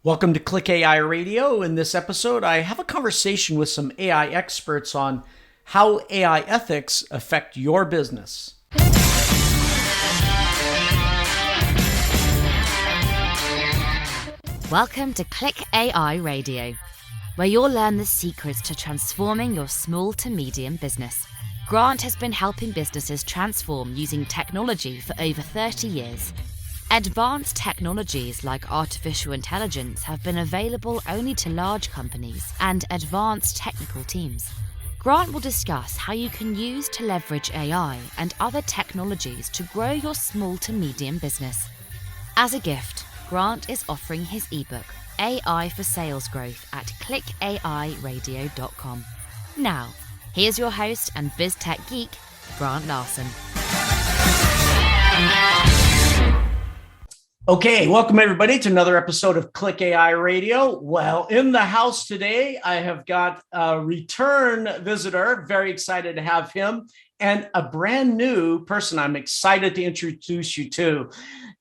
Welcome to ClickAI Radio. In this episode, I have a conversation with some AI experts on how AI ethics affect your business. Welcome to ClickAI Radio, where you'll learn the secrets to transforming your small to medium business. Grant has been helping businesses transform using technology for over 30 years. Advanced technologies like artificial intelligence have been available only to large companies and advanced technical teams. Grant will discuss how you can use to leverage AI and other technologies to grow your small to medium business. As a gift, Grant is offering his ebook, AI for Sales Growth, at clickairadio.com. Now, here's your host and biz tech geek, Grant Larson. Okay, welcome everybody to another episode of ClickAI Radio. Well, in the house today, I have got a return visitor. Very excited to have him, and a brand new person I'm excited to introduce you to,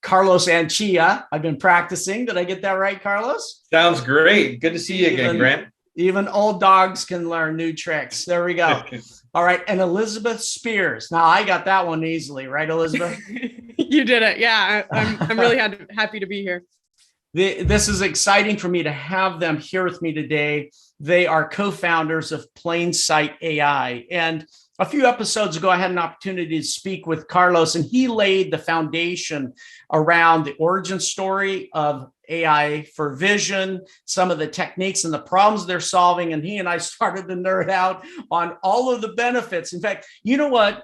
Carlos Anchia. I've been practicing. Did I get that right, Carlos? Sounds great. Good to see you again, Grant. Even old dogs can learn new tricks. There we go. All right, and Elizabeth Spears. Now, I got that one easily, right, Elizabeth? You did it. Yeah, I'm really happy to be here. This is exciting for me to have them here with me today. They are co-founders of Plainsight AI. And a few episodes ago, I had an opportunity to speak with Carlos, and he laid the foundation around the origin story of AI for vision, some of the techniques and the problems they're solving. And he and I started to nerd out on all of the benefits. In fact, you know what,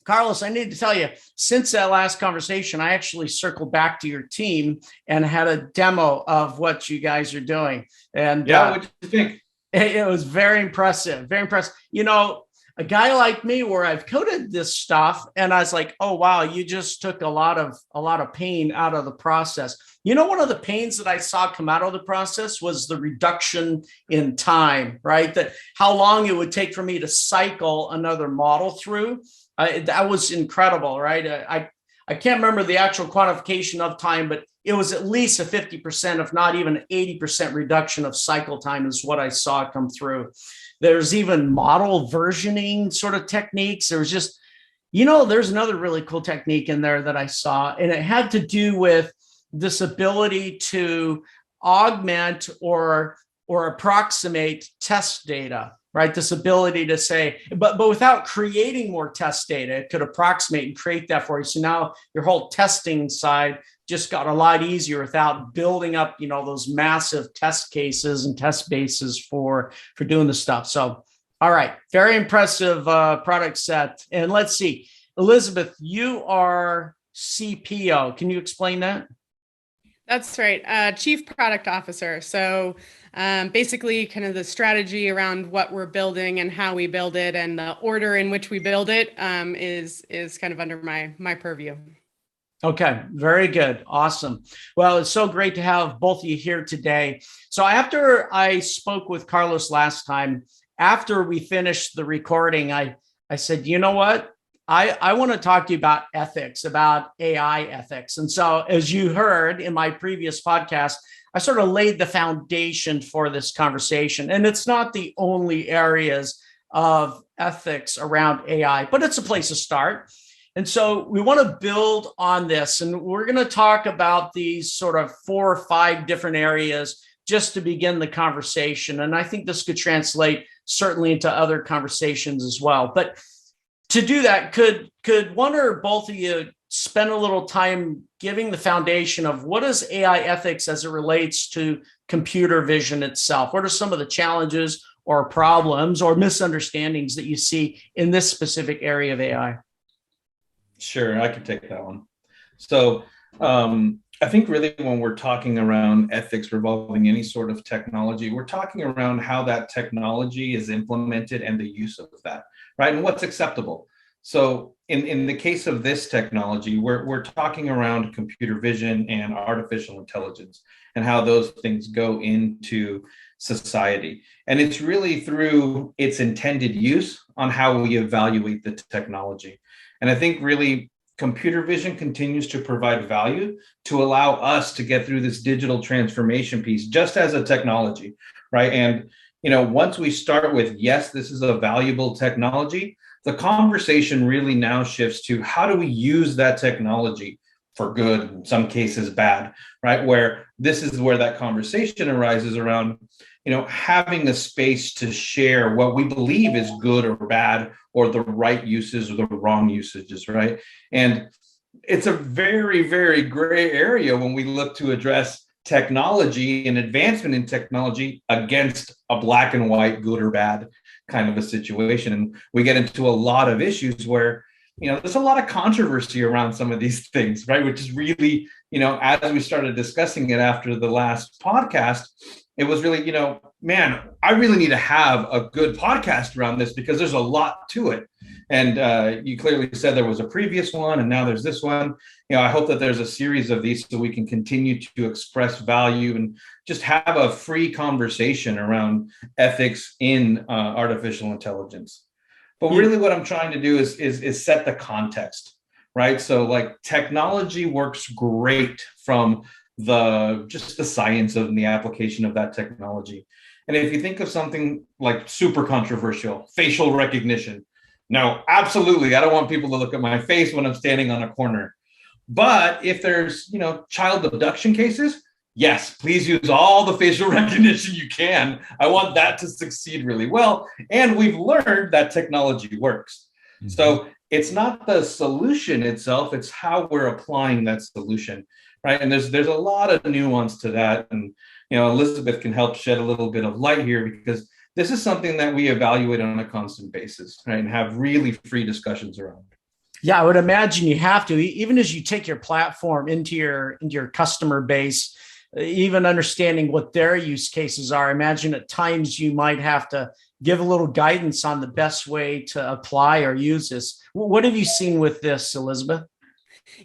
Carlos, I need to tell you, since that last conversation, I actually circled back to your team and had a demo of what you guys are doing. And what do you think? It was very impressive, very impressive. You know, a guy like me, where I've coded this stuff, and I was like, oh, wow, you just took a lot of pain out of the process. You know, one of the pains that I saw come out of the process was the reduction in time, right? That how long it would take for me to cycle another model through. That was incredible, right? I can't remember the actual quantification of time, but it was at least a 50%, if not even 80% reduction of cycle time is what I saw come through. There's even model versioning sort of techniques. There was just, you know, there's another really cool technique in there that I saw, and it had to do with this ability to augment or approximate test data. Right, this ability to say, but without creating more test data, it could approximate and create that for you. So now your whole testing side just got a lot easier without building up, you know, those massive test cases and test bases for doing the stuff. So, all right, very impressive product set. And let's see, Elizabeth, you are CPO. Can you explain that? That's right. Chief Product Officer. So basically kind of the strategy around what we're building and how we build it and the order in which we build it is kind of under my purview. Okay, very good. Awesome. Well, it's so great to have both of you here today. So after I spoke with Carlos last time, after we finished the recording, I said, you know what? I want to talk to you about ethics, about AI ethics. And so as you heard in my previous podcast, I sort of laid the foundation for this conversation. And it's not the only areas of ethics around AI, but it's a place to start. And so we want to build on this. And we're going to talk about these sort of 4 or 5 different areas just to begin the conversation. And I think this could translate certainly into other conversations as well. But to do that, could one or both of you spend a little time giving the foundation of what is AI ethics as it relates to computer vision itself? What are some of the challenges or problems or misunderstandings that you see in this specific area of AI? Sure, I can take that one. So I think really when we're talking around ethics revolving any sort of technology, we're talking around how that technology is implemented and the use of that, right? And what's acceptable. So in the case of this technology, we're talking around computer vision and artificial intelligence and how those things go into society. And it's really through its intended use on how we evaluate the technology. And I think really computer vision continues to provide value to allow us to get through this digital transformation piece just as a technology, right? And once we start with, yes, this is a valuable technology, the conversation really now shifts to how do we use that technology for good, in some cases bad, right? Where this is where that conversation arises around, having a space to share what we believe is good or bad, or the right uses or the wrong usages, right? And it's a very, very gray area when we look to address technology and advancement in technology against a black and white, good or bad kind of a situation. And we get into a lot of issues where, there's a lot of controversy around some of these things, right? Which is really, as we started discussing it after the last podcast, it was really, man, I really need to have a good podcast around this because there's a lot to it. And you clearly said there was a previous one and now there's this one. I hope that there's a series of these so we can continue to express value and just have a free conversation around ethics in artificial intelligence. But really what I'm trying to do is set the context, right? So like technology works great from just the science of the application of that technology. And if you think of something like super controversial, facial recognition, no, absolutely, I don't want people to look at my face when I'm standing on a corner. But if there's, child abduction cases, yes, please use all the facial recognition you can. I want that to succeed really well. And we've learned that technology works. Mm-hmm. So it's not the solution itself, it's how we're applying that solution, right? And there's a lot of nuance to that. And, Elizabeth can help shed a little bit of light here because this is something that we evaluate on a constant basis, right? And have really free discussions around. Yeah, I would imagine you have to, even as you take your platform into your customer base, even understanding what their use cases are. I imagine at times you might have to give a little guidance on the best way to apply or use this. What have you seen with this, Elizabeth?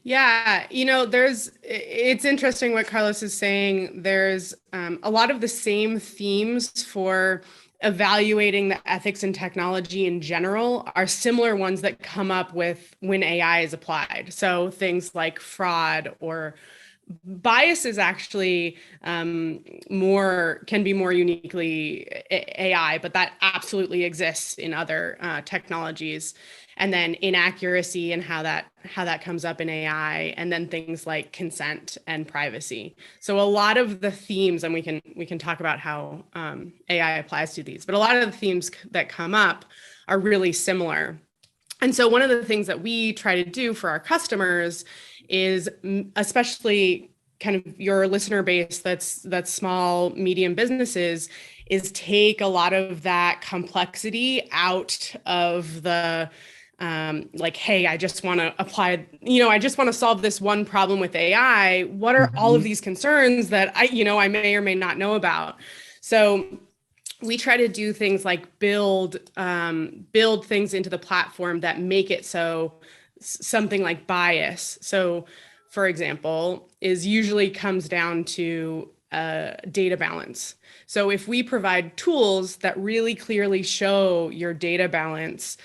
Yeah, it's interesting what Carlos is saying. There's a lot of the same themes for evaluating the ethics and technology in general are similar ones that come up with when AI is applied. So things like fraud or bias is actually can be more uniquely AI, but that absolutely exists in other technologies. And then inaccuracy and how that comes up in AI, and then things like consent and privacy. So a lot of the themes, and we can talk about how AI applies to these, but a lot of the themes that come up are really similar. And so one of the things that we try to do for our customers is, especially kind of your listener base that's small, medium businesses, is take a lot of that complexity out of the hey, I just want to apply, I just want to solve this one problem with AI. What are all of these concerns that I may or may not know about? So we try to do things like build things into the platform that make it so something like bias. So for example, usually comes down to data balance. So if we provide tools that really clearly show your data balance,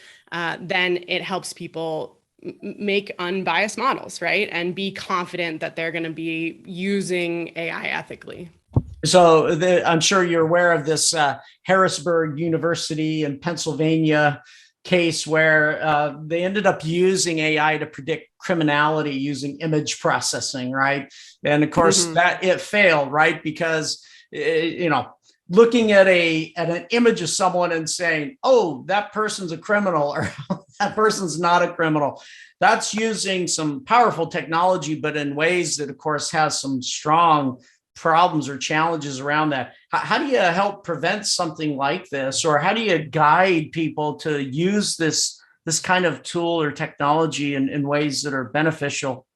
then it helps people make unbiased models, right? And be confident that they're going to be using AI ethically. So I'm sure you're aware of this Harrisburg University in Pennsylvania case where they ended up using AI to predict criminality using image processing, right? And of course that it failed, right? Because, looking at an image of someone and saying, oh, that person's a criminal or that person's not a criminal. That's using some powerful technology, but in ways that, of course, has some strong problems or challenges around that. How do you help prevent something like this? Or how do you guide people to use this kind of tool or technology in ways that are beneficial?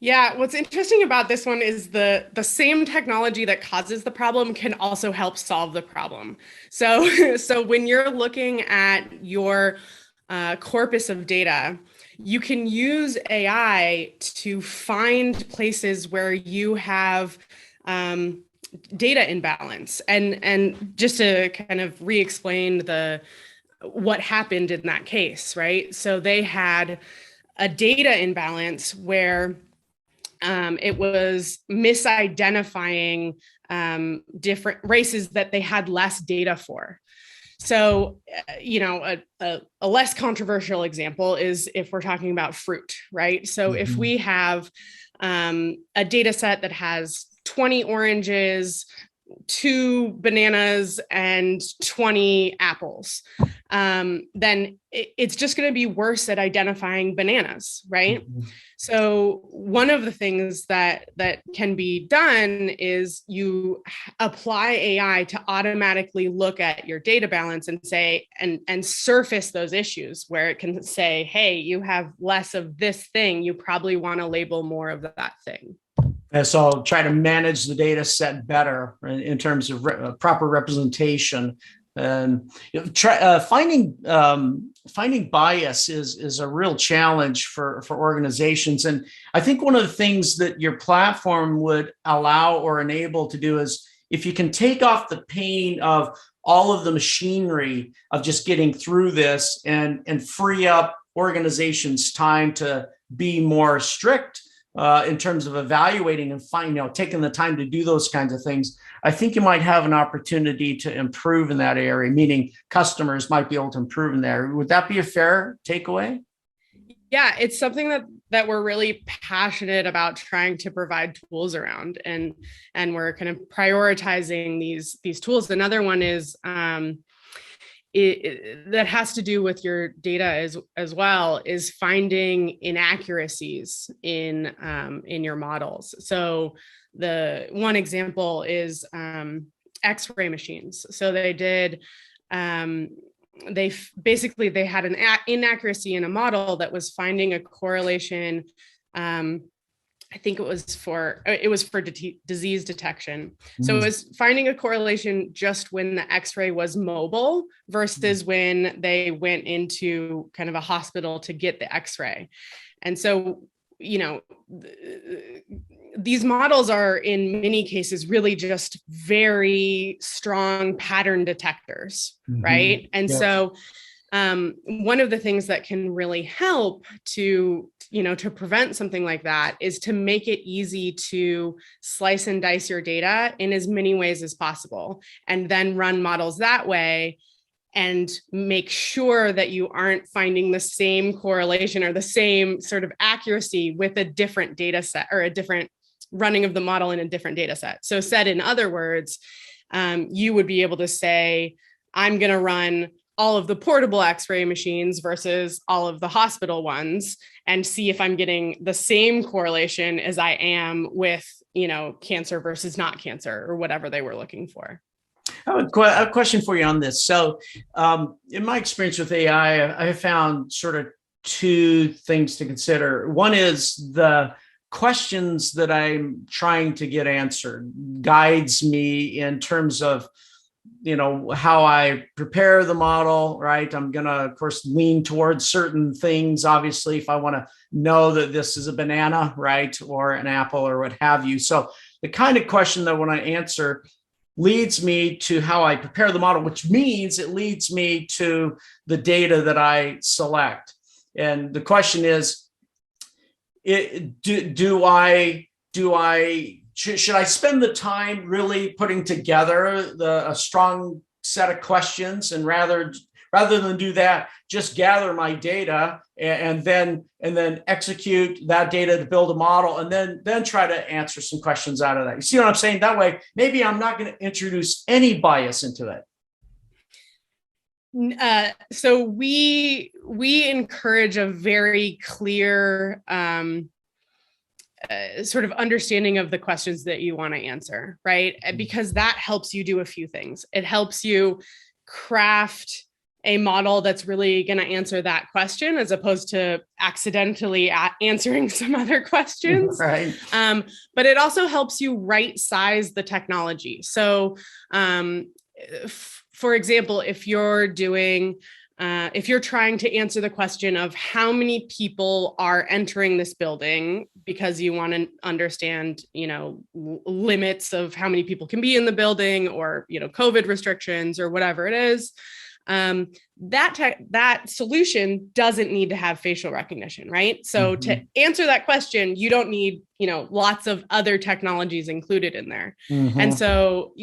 Yeah, what's interesting about this one is the same technology that causes the problem can also help solve the problem. So when you're looking at your corpus of data, you can use AI to find places where you have data imbalance. And just to kind of re-explain what happened in that case, right? So they had a data imbalance where it was misidentifying different races that they had less data for. So, a less controversial example is if we're talking about fruit, right? So if we have a data set that has 20 oranges, 2 bananas, and 20 apples, then it's just going to be worse at identifying bananas, right? So one of the things that can be done is you apply AI to automatically look at your data balance and say, and surface those issues where it can say, hey, you have less of this thing. You probably want to label more of that thing. And so try to manage the data set better in terms of proper representation. And finding bias is a real challenge for organizations. And I think one of the things that your platform would allow or enable to do is if you can take off the pain of all of the machinery of just getting through this and free up organizations' time to be more strict in terms of evaluating and taking the time to do those kinds of things, I think you might have an opportunity to improve in that area, meaning customers might be able to improve in there. Would that be a fair takeaway? Yeah, it's something that we're really passionate about trying to provide tools around, and we're kind of prioritizing these tools. Another one is that has to do with your data as well, is finding inaccuracies in your models. So the one example is X-ray machines. So they did they had an inaccuracy in a model that was finding a correlation. I think it was for disease detection. So it was finding a correlation just when the X-ray was mobile versus when they went into kind of a hospital to get the X-ray. And so, these models are in many cases really just very strong pattern detectors, right? And so one of the things that can really help to prevent something like that is to make it easy to slice and dice your data in as many ways as possible, and then run models that way and make sure that you aren't finding the same correlation or the same sort of accuracy with a different data set or a different running of the model in a different data set. So said in other words, you would be able to say, I'm going to run all of the portable X-ray machines versus all of the hospital ones and see if I'm getting the same correlation as I am with, cancer versus not cancer or whatever they were looking for. I have a question for you on this. So in my experience with AI, I have found sort of 2 things to consider. One is the questions that I'm trying to get answered guides me in terms of, how I prepare the model, right? I'm going to, of course, lean towards certain things. Obviously, if I want to know that this is a banana, right, or an apple or what have you. So the kind of question that when I answer leads me to how I prepare the model, which means it leads me to the data that I select. And the question is, should I spend the time really putting together a strong set of questions, and rather than do that, just gather my data and then execute that data to build a model, and then try to answer some questions out of that? You see what I'm saying? That way, maybe I'm not going to introduce any bias into it. So we encourage a very clear sort of understanding of the questions that you want to answer, right? Because that helps you do a few things. It helps you craft a model that's really going to answer that question as opposed to accidentally answering some other questions. Right. But it also helps you right size the technology. So for example, if you're trying to answer the question of how many people are entering this building because you want to understand, limits of how many people can be in the building, or, COVID restrictions or whatever it is, that solution doesn't need to have facial recognition, right? So to answer that question, you don't need, lots of other technologies included in there. And so,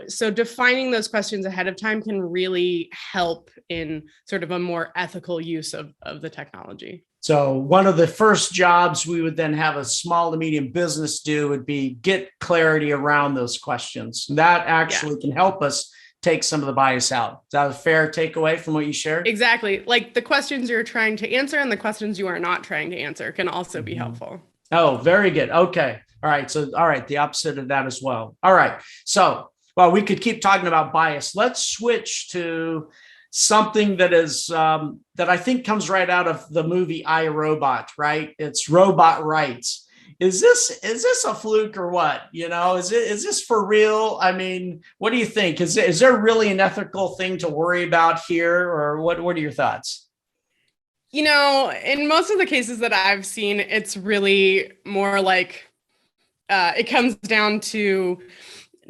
so defining those questions ahead of time can really help in sort of a more ethical use of the technology. So one of the first jobs we would then have a small to medium business do would be get clarity around those questions. That actually can help us take some of the bias out. Is that a fair takeaway from what you shared? Exactly. Like the questions you're trying to answer and the questions you are not trying to answer can also be helpful. Oh, very good. Okay. All right. So, all right. The opposite of that as well. All right. So, well, we could keep talking about bias. Let's switch to something that is that I think comes right out of the movie I, Robot, right? It's robot rights. Is this a fluke or what? Is this for real? I mean, what do you think? Is there really an ethical thing to worry about here, or what are your thoughts? In most of the cases that I've seen, it's really more like it comes down to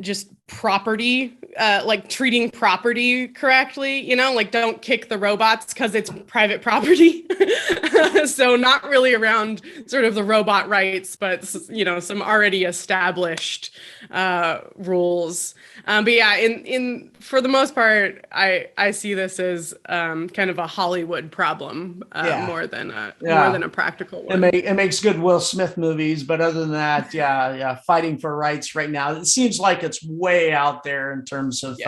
just property, like treating property correctly, like don't kick the robots because it's private property. So not really around sort of the robot rights, but, some already established rules. But yeah, in for the most part, I see this as kind of a Hollywood problem more than a practical one. It makes good Will Smith movies, but other than that, fighting for rights right now, it seems like it's way out there in terms of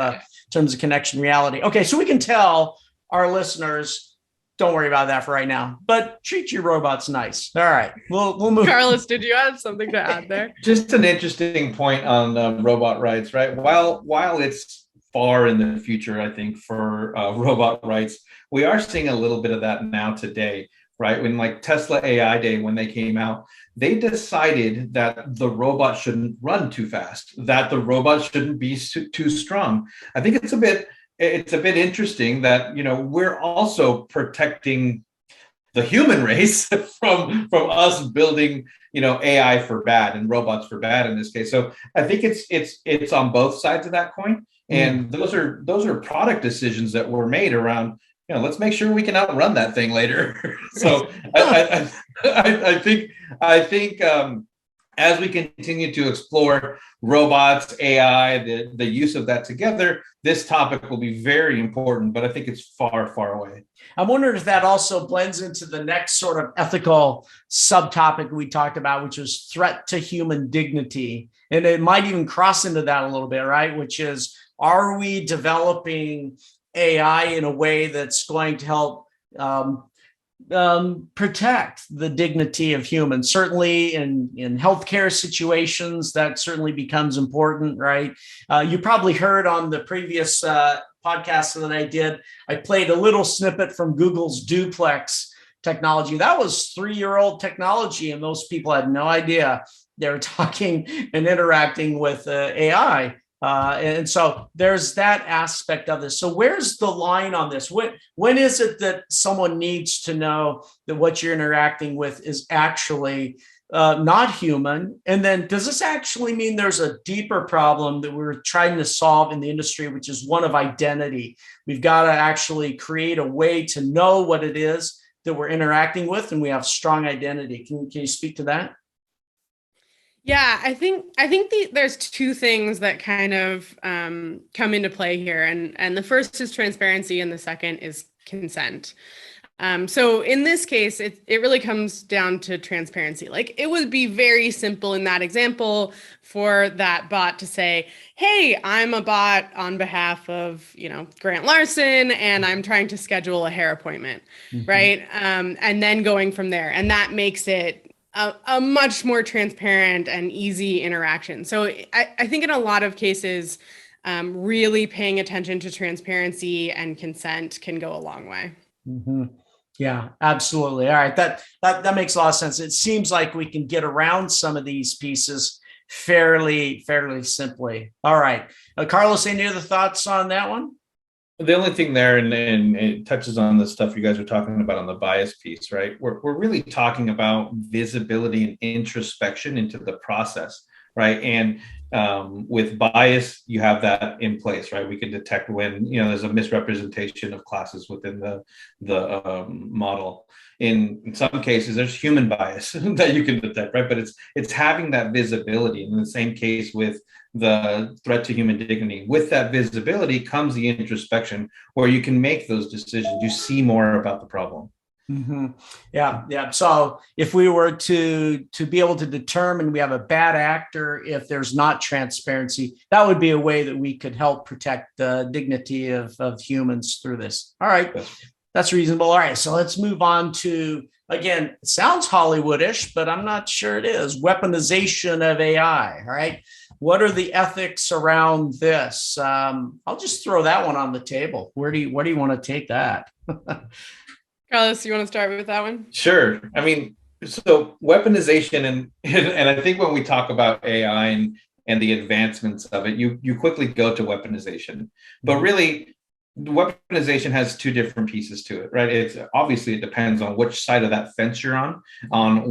connection reality. Okay, so we can tell our listeners, don't worry about that for right now, but treat your robots nice. All right, we'll move. Carlos, did you have something to add there? Just an interesting point on robot rights, right? While it's far in the future, I think, for robot rights, we are seeing a little bit of that now today, right? When like Tesla AI Day, when they came out, they decided that the robot shouldn't run too fast, that the robot shouldn't be too strong. I think it's a bit interesting that, we're also protecting the human race from us building, AI for bad and robots for bad in this case. So I think it's on both sides of that coin. And those are product decisions that were made around, let's make sure we can outrun that thing later. So I think as we continue to explore robots, AI, the use of that together, this topic will be very important, but I think it's far, far away. I'm wondering if that also blends into the next sort of ethical subtopic we talked about, which is threat to human dignity. And it might even cross into that a little bit, right? Which is, are we developing AI in a way that's going to help protect the dignity of humans? Certainly in healthcare situations, that certainly becomes important, right? You probably heard on the previous podcast that I did, I played a little snippet from Google's duplex technology. That was 3-year-old technology, and most people had no idea they were talking and interacting with AI. And so there's that aspect of this. So where's the line on this? When is it that someone needs to know that what you're interacting with is actually not human? And then does this actually mean there's a deeper problem that we're trying to solve in the industry, which is one of identity? We've got to actually create a way to know what it is that we're interacting with, and we have strong identity. Can you speak to that? Yeah, I think there's two things that kind of come into play here, and the first is transparency, and the second is consent. So in this case, it really comes down to transparency. Like, it would be very simple in that example for that bot to say, "Hey, I'm a bot on behalf of, Grant Larson, and I'm trying to schedule a hair appointment," right? And then going from there, and that makes it a much more transparent and easy interaction. So I think in a lot of cases, really paying attention to transparency and consent can go a long way. Yeah, absolutely. All right. That makes a lot of sense. It seems like we can get around some of these pieces fairly simply. All right. Carlos, any other thoughts on that one? The only thing there, and it touches on the stuff you guys are talking about on the bias piece, right? We're really talking about visibility and introspection into the process, right? And with bias, you have that in place, right? We can detect when there's a misrepresentation of classes within the model. In some cases, there's human bias that you can detect, right? But it's having that visibility. And in the same case with the threat to human dignity, with that visibility comes the introspection, where you can make those decisions. You see more about the problem. Mm-hmm. Yeah. So if we were to be able to determine we have a bad actor, if there's not transparency, that would be a way that we could help protect the dignity of humans through this. All right. That's reasonable. All right. So let's move on to, again, it sounds Hollywoodish, but I'm not sure it is. Weaponization of AI. All right. What are the ethics around this? I'll just throw that one on the table. Where do you want to take that? Carlos, you want to start with that one? Sure. I mean, so weaponization, and I think when we talk about AI and the advancements of it, you quickly go to weaponization. But really, weaponization has two different pieces to it, right? It's obviously, it depends on which side of that fence you're on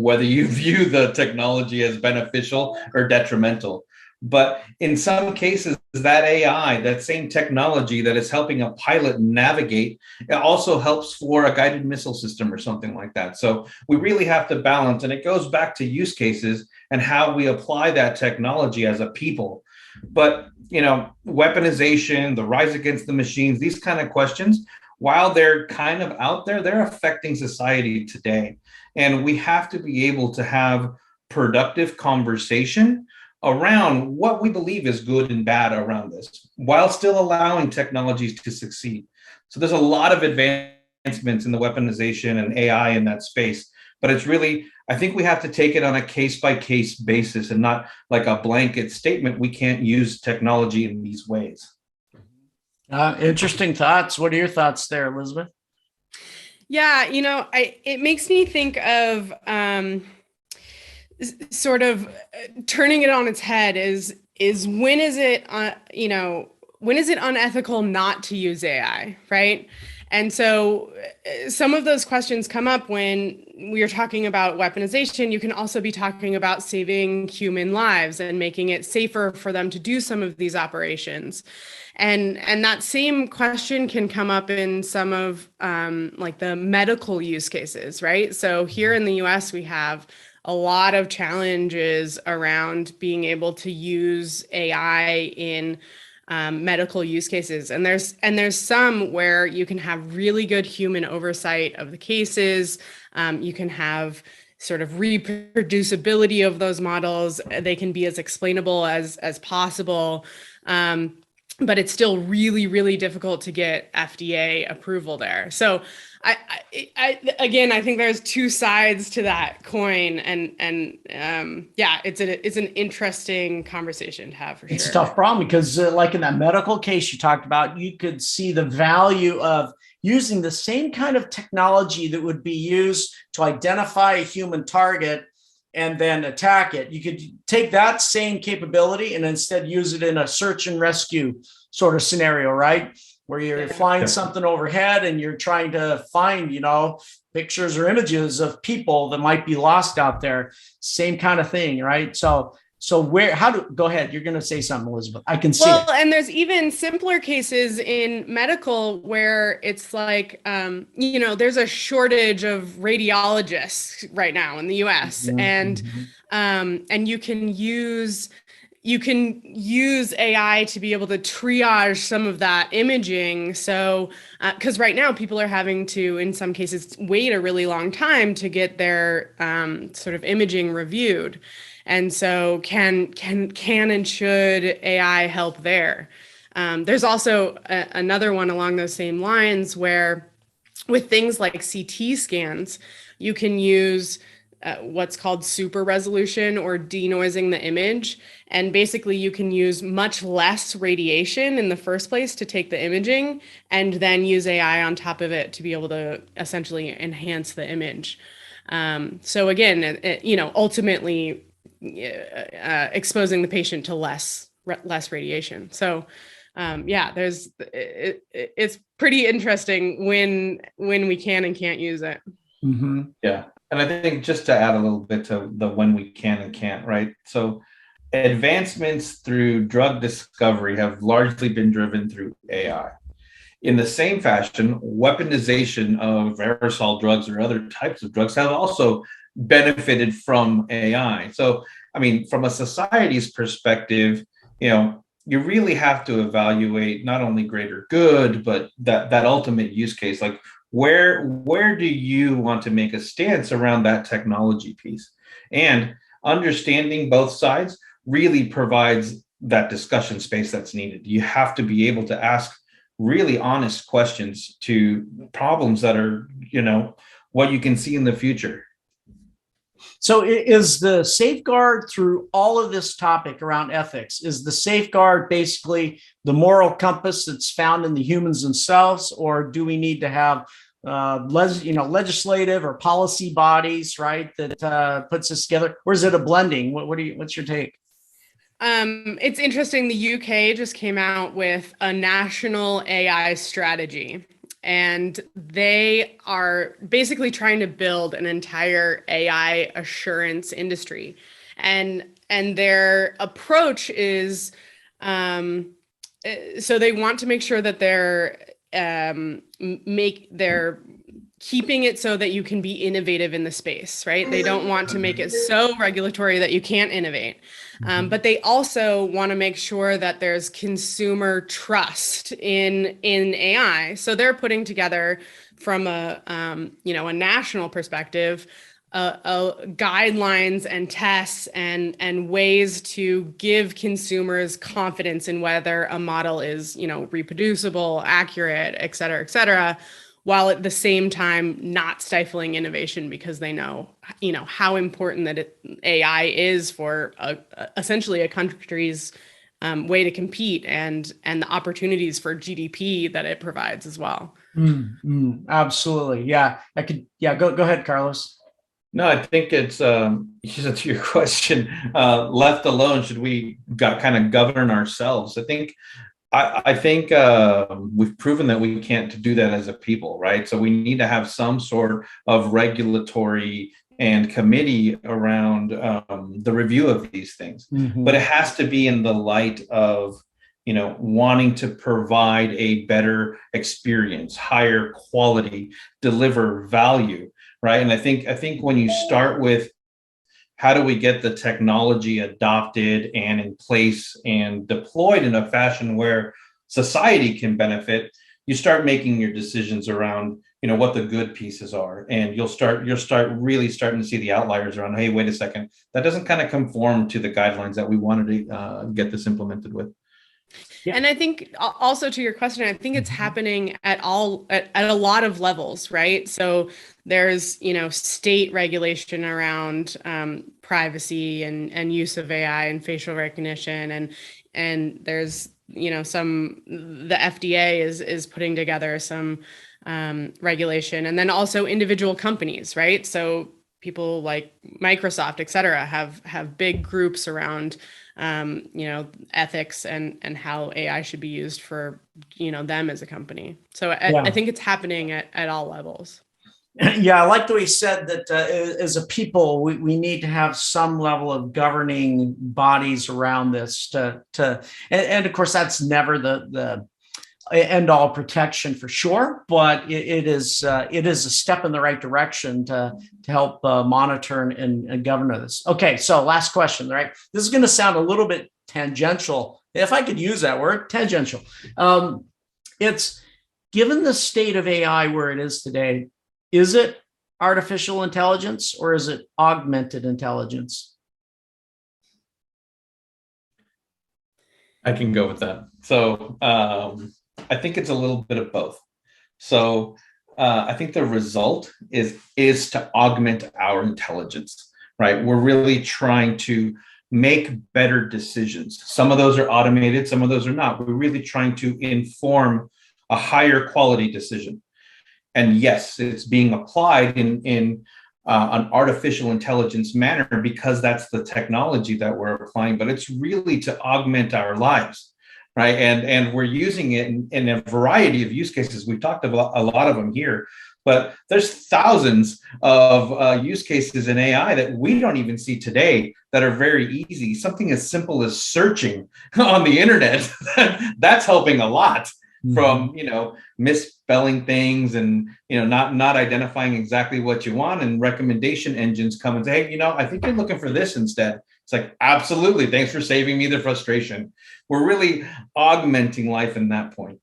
whether you view the technology as beneficial or detrimental. But in some cases, that AI, that same technology that is helping a pilot navigate, it also helps for a guided missile system or something like that. So we really have to balance, and it goes back to use cases and how we apply that technology as a people. But, weaponization, the rise against the machines, these kind of questions, while they're kind of out there, they're affecting society today. And we have to be able to have productive conversation around what we believe is good and bad around this, while still allowing technologies to succeed. So there's a lot of advancements in the weaponization and AI in that space, but it's really, I think we have to take it on a case-by-case basis and not like a blanket statement. We can't use technology in these ways. Interesting thoughts. What are your thoughts there, Elizabeth? Yeah, it makes me think of sort of turning it on its head is when is it unethical not to use AI, right? And so some of those questions come up when we are talking about weaponization. You can also be talking about saving human lives and making it safer for them to do some of these operations. And that same question can come up in some of like the medical use cases, right? So here in the US, we have a lot of challenges around being able to use AI in medical use cases. And there's some where you can have really good human oversight of the cases. You can have sort of reproducibility of those models. They can be as explainable as possible. But it's still really, really difficult to get FDA approval there. So I think there's two sides to that coin, and it's an interesting conversation to have for sure. It's a tough problem because, like in that medical case you talked about, you could see the value of using the same kind of technology that would be used to identify a human target and then attack it. You could take that same capability and instead use it in a search and rescue sort of scenario, right? Where you're flying something overhead and you're trying to find, pictures or images of people that might be lost out there. Same kind of thing, right? So go ahead. You're going to say something, Elizabeth. I can see it. Well, and there's even simpler cases in medical where it's like, there's a shortage of radiologists right now in the US, and you can use AI to be able to triage some of that imaging. So, because right now people are having to, in some cases, wait a really long time to get their sort of imaging reviewed. And so can and should AI help there? There's also another one along those same lines where with things like CT scans, you can use what's called super resolution or denoising the image. And basically you can use much less radiation in the first place to take the imaging and then use AI on top of it to be able to essentially enhance the image. So again, ultimately exposing the patient to less radiation. So it's pretty interesting when we can and can't use it. Mm-hmm. Yeah. And I think just to add a little bit to the when we can and can't, right? So advancements through drug discovery have largely been driven through AI. In the same fashion, weaponization of aerosol drugs or other types of drugs have also benefited from AI. So, I mean, from a society's perspective, you really have to evaluate not only greater good, but that ultimate use case. Like, where do you want to make a stance around that technology piece? And understanding both sides really provides that discussion space that's needed. You have to be able to ask really honest questions to problems that are, what you can see in the future. So is the safeguard through all of this topic around ethics, is the safeguard basically the moral compass that's found in the humans themselves, or do we need to have legislative or policy bodies, right, that puts this together, or is it a blending? What's your take? It's interesting. The UK just came out with a national AI strategy, and they are basically trying to build an entire AI assurance industry. And their approach is, so they want to make sure that they're keeping it so that you can be innovative in the space, right? They don't want to make it so regulatory that you can't innovate. But they also want to make sure that there's consumer trust in AI. So they're putting together, from a national perspective, guidelines and tests and ways to give consumers confidence in whether a model is, reproducible, accurate, et cetera, while at the same time not stifling innovation, because they know, how important that AI is for essentially a country's way to compete, and the opportunities for GDP that it provides as well. Absolutely. Yeah, go ahead, Carlos. No, I think it's to your question, left alone, should we kind of govern ourselves? I think we've proven that we can't do that as a people, right? So we need to have some sort of regulatory and committee around the review of these things. But it has to be in the light of, wanting to provide a better experience, higher quality, deliver value, right? And I think when you start with, how do we get the technology adopted and in place and deployed in a fashion where society can benefit, you start making your decisions around, what the good pieces are. And you'll start really starting to see the outliers around, hey, wait a second, that doesn't kind of conform to the guidelines that we wanted to get this implemented with. Yeah. And I think also, to your question, I think it's happening at a lot of levels, right? So there's, state regulation around privacy and use of AI and facial recognition, and there's, the FDA is putting together some regulation, and then also individual companies, right? So people like Microsoft, et cetera, have big groups around ethics and how AI should be used for, them as a company. So I think it's happening at all levels. Yeah, I like the way you said that as a people, we need to have some level of governing bodies around this and of course, that's never the end all protection for sure, but it is a step in the right direction to help monitor and govern this. Okay, so last question, right? This is going to sound a little bit tangential, if I could use that word, tangential. It's, given the state of AI where it is today, is it artificial intelligence or is it augmented intelligence? I can go with that. So I think it's a little bit of both. So I think the result is to augment our intelligence, right? We're really trying to make better decisions. Some of those are automated, some of those are not. We're really trying to inform a higher quality decision. And yes, it's being applied in an artificial intelligence manner because that's the technology that we're applying, but it's really to augment our lives, right? And we're using it in a variety of use cases. We've talked about a lot of them here. but there's thousands of use cases in AI that we don't even see today that are very easy. Something as simple as searching on the internet, that's helping a lot from, misspelling things and, not identifying exactly what you want, and recommendation engines come and say, hey, I think you're looking for this instead. It's like, absolutely. Thanks for saving me the frustration. We're really augmenting life in that point.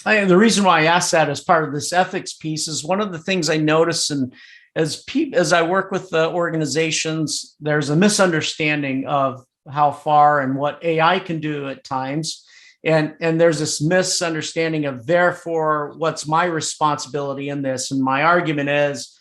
The reason why I asked that as part of this ethics piece is one of the things I notice, and as I work with the organizations, there's a misunderstanding of how far and what AI can do at times. And there's this misunderstanding of, therefore, what's my responsibility in this? And my argument is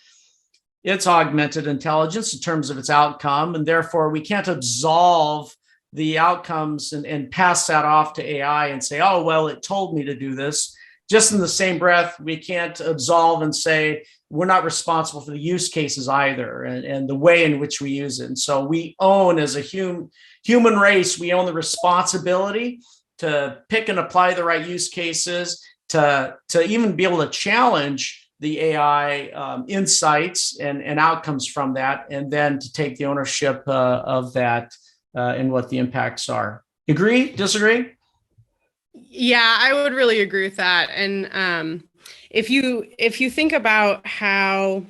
it's augmented intelligence in terms of its outcome. And therefore, we can't absolve the outcomes and pass that off to AI and say, oh, well, it told me to do this. Just in the same breath, we can't absolve and say we're not responsible for the use cases either, and the way in which we use it. And so we own, as a human race, we own the responsibility to pick and apply the right use cases, to even be able to challenge the AI insights and outcomes from that, and then to take the ownership of that and what the impacts are. Agree? Disagree? Yeah, I would really agree with that. And if you think about how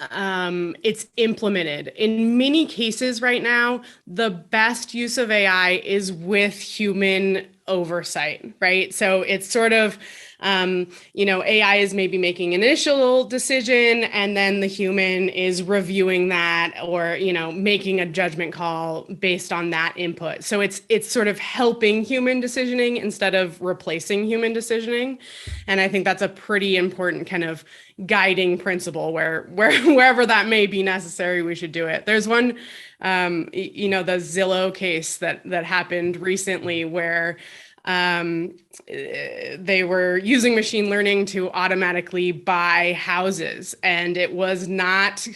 it's implemented in many cases right now, the best use of AI is with human oversight, right? So it's sort of, AI is maybe making an initial decision, and then the human is reviewing that, or, making a judgment call based on that input. So it's sort of helping human decisioning instead of replacing human decisioning. And I think that's a pretty important kind of guiding principle wherever that may be necessary, we should do it. There's one, the Zillow case that happened recently where they were using machine learning to automatically buy houses, and it was not,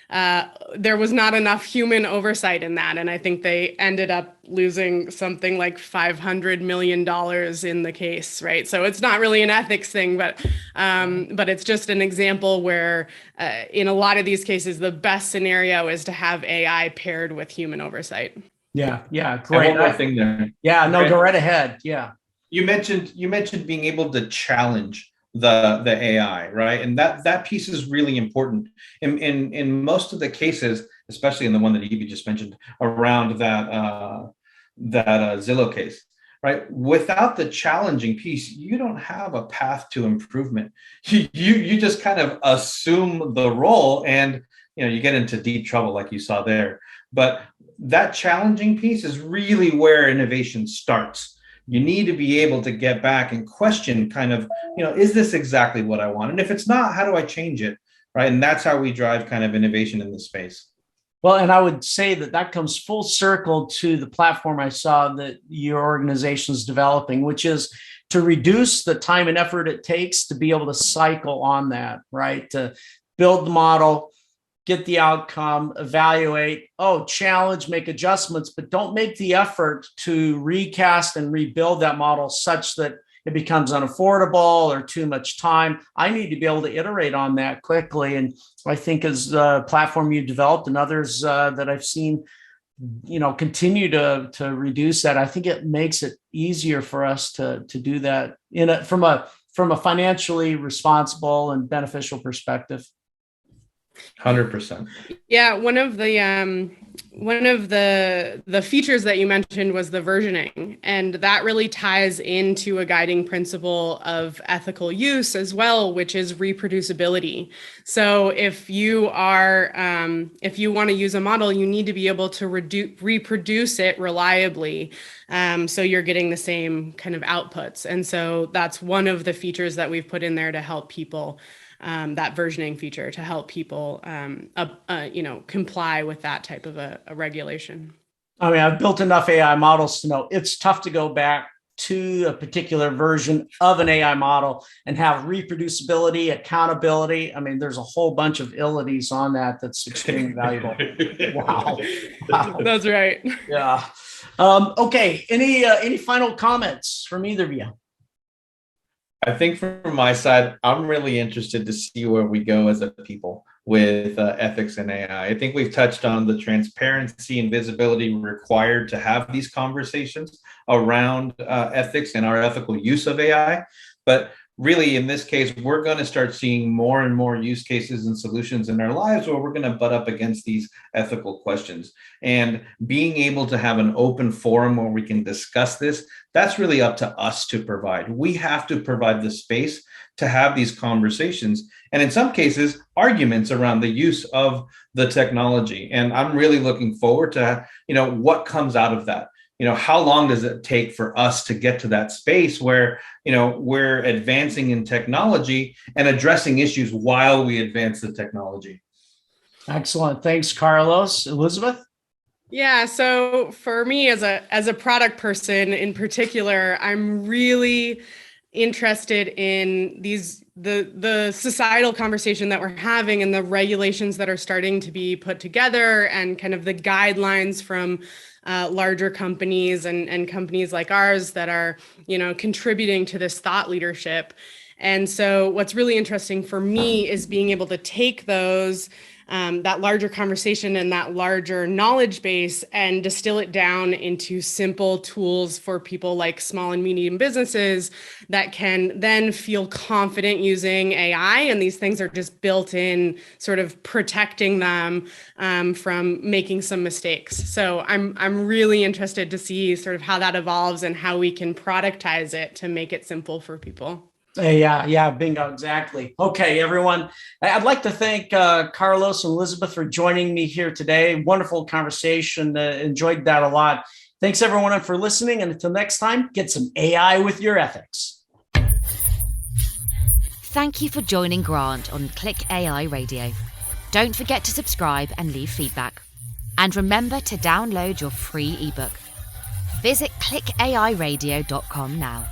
there was not enough human oversight in that. And I think they ended up losing something like $500 million in the case, right? So it's not really an ethics thing, but it's just an example where in a lot of these cases, the best scenario is to have AI paired with human oversight. Yeah, great. And one more thing there. Yeah, no, go right ahead. Yeah. You mentioned being able to challenge the AI, right? And that piece is really important. In most of the cases, especially in the one that Evie just mentioned around that Zillow case, right? Without the challenging piece, you don't have a path to improvement. You just kind of assume the role, and you get into deep trouble like you saw there. But that challenging piece is really where innovation starts. You need to be able to get back and question kind of, is this exactly what I want? And if it's not, how do I change it? Right. And that's how we drive kind of innovation in this space. Well, and I would say that comes full circle to the platform I saw that your organization is developing, which is to reduce the time and effort it takes to be able to cycle on that, right? To build the model, get the outcome, evaluate, challenge, make adjustments, but don't make the effort to recast and rebuild that model such that it becomes unaffordable or too much time. I need to be able to iterate on that quickly. And I think as the platform you developed and others that I've seen, continue to reduce that, I think it makes it easier for us to do that from a financially responsible and beneficial perspective. 100%. Yeah, one of the features that you mentioned was the versioning, and that really ties into a guiding principle of ethical use as well, which is reproducibility. So if you want to use a model, you need to be able to reproduce it reliably, so you're getting the same kind of outputs. And so that's one of the features that we've put in there to help people. That versioning feature to help people, comply with that type of a regulation. I mean, I've built enough AI models to know it's tough to go back to a particular version of an AI model and have reproducibility, accountability. I mean, there's a whole bunch of abilities on that that's extremely valuable. Wow. That's right. Yeah. Okay. Any final comments from either of you? I think from my side, I'm really interested to see where we go as a people with ethics and AI. I think we've touched on the transparency and visibility required to have these conversations around ethics and our ethical use of AI. But really, in this case, we're going to start seeing more and more use cases and solutions in our lives where we're going to butt up against these ethical questions. And being able to have an open forum where we can discuss this, that's really up to us to provide. We have to provide the space to have these conversations, and in some cases, arguments around the use of the technology. And I'm really looking forward to, what comes out of that. How long does it take for us to get to that space where, we're advancing in technology and addressing issues while we advance the technology? Excellent. Thanks, Carlos. Elizabeth? Yeah, so for me as a product person in particular, I'm really interested in the societal conversation that we're having and the regulations that are starting to be put together, and kind of the guidelines from larger companies and companies like ours that are, contributing to this thought leadership. And so what's really interesting for me is being able to take those that larger conversation and that larger knowledge base and distill it down into simple tools for people like small and medium businesses that can then feel confident using AI. And these things are just built in, sort of protecting them from making some mistakes. So I'm really interested to see sort of how that evolves and how we can productize it to make it simple for people. Yeah, bingo, exactly. Okay, everyone. I'd like to thank Carlos and Elizabeth for joining me here today. Wonderful conversation. Enjoyed that a lot. Thanks, everyone, for listening. And until next time, get some AI with your ethics. Thank you for joining Grant on ClickAI Radio. Don't forget to subscribe and leave feedback. And remember to download your free ebook. Visit clickairadio.com now.